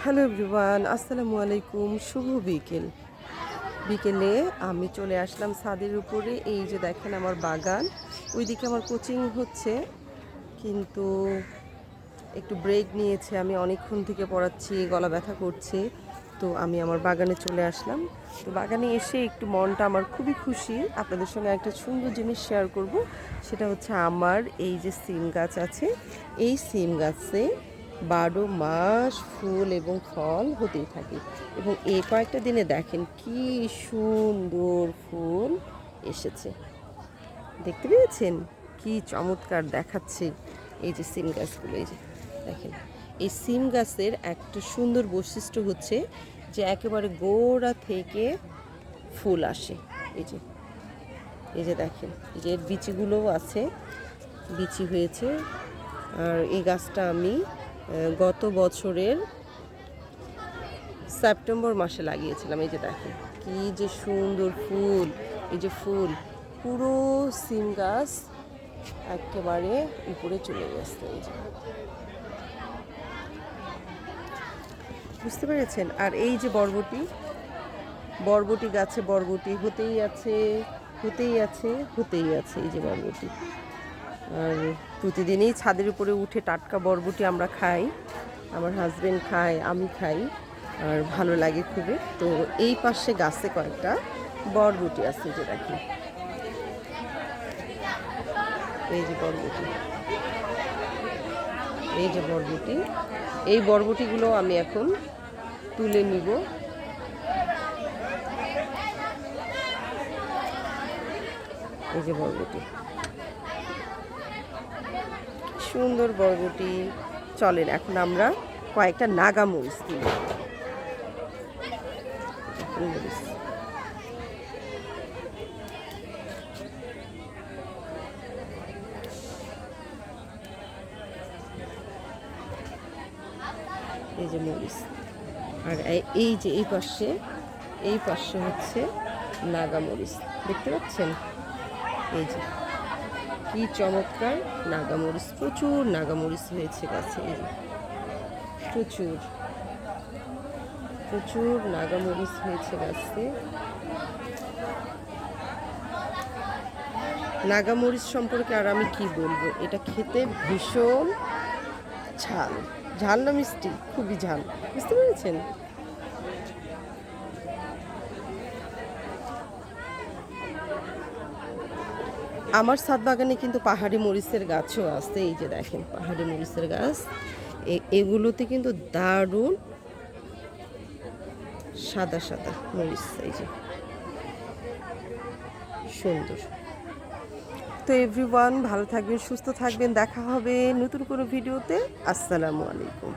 Hello everyone, আসসালামু আলাইকুম। শুভ বিকেলে আমি চলে আসলাম ছাদের উপরে। এই যে দেখেন আমার বাগান, ওইদিকে আমার কোচিং হচ্ছে, কিন্তু একটু ব্রেক নিয়েছে। আমি অনেকক্ষণ থেকে পড়াচ্ছি, গলা ব্যথা করছে, তো আমি আমার বাগানে চলে আসলাম। তো বাগানে এসে একটু মনটা আমার খুবই খুশি। আপনাদের সঙ্গে একটা সুন্দর জিনিস শেয়ার করব। সেটা হচ্ছে আমার এই যে সিম গাছ আছে, এই সিম গাছে 12 মাস ফুল এবং ফল হতেই থাকে। এবং এই কয়েকটা দিনে দেখেন কি সুন্দর ফুল এসেছে, দেখতে পেয়েছেন কি চমৎকার দেখাচ্ছে এই যে সিম গাছগুলো। এই যে দেখেন, এই সিম গাছের একটা সুন্দর বৈশিষ্ট্য হচ্ছে যে একেবারে গোড়া থেকে ফুল আসে। এই যে এই যে দেখেন, এই যে এর বিচিগুলোও আছে, বিচি হয়েছে। আর এই গাছটা আমি গত বছরের সেপ্টেম্বর মাসে লাগিয়েছিলাম। এই যে দেখেন কি যে সুন্দর ফুল, এই যে ফুল পুরো সিম গাছ একেবারে উপরে চলে গেছে। এই যে বুঝতে পেরেছেন। আর এই যে বরবটি গাছে বরবটি হতেই আছে, হতেই আছে, হতেই আছে। এই যে বরবটি, আর প্রতিদিনই ছাদের উপরে উঠে টাটকা বরবটি আমরা খাই, আমার হাজবেন্ড খায়, আমি খাই, আর ভালো লাগে খুবই। তো এই পাশে গাছে কয়েকটা বরবটি আছে, যে দেখি এই যে বরবটি, এই যে বরবটি, এই বরবটিগুলো আমি এখন তুলে নিব। এই যে বরবটি, সুন্দর বরবটি। চলেন এখন আমরা কয়েকটা নাগা মরিচ দিই। এই যে মরিচ, আর এই যে এই পাশে হচ্ছে নাগা মরিচ, দেখতে পাচ্ছেন? এই যে কি চমৎকার নাগামরিচ, প্রচুর নাগামরিচ হয়েছে গাছে। এই যে প্রচুর প্রচুর নাগামরিচ হয়েছে গাছে। নাগামরিচ সম্পর্কে আর আমি কি বলবো, এটা খেতে ভীষণ ঝাল। ঝাল না মিষ্টি? খুবই ঝাল, বুঝতে পেরেছেন? আমার ছাদ বাগানে কিন্তু পাহাড়ি মরিচের গাছও আছে। এই যে দেখেন পাহাড়ি মরিচের গাছ, এগুলোতে কিন্তু দারুণ সাদা সাদা মরিচ, এই যে সুন্দর। তো এভরিওয়ান, ভালো থাকবেন, সুস্থ থাকবেন, দেখা হবে নতুন কোনো ভিডিওতে। আসসালামু আলাইকুম।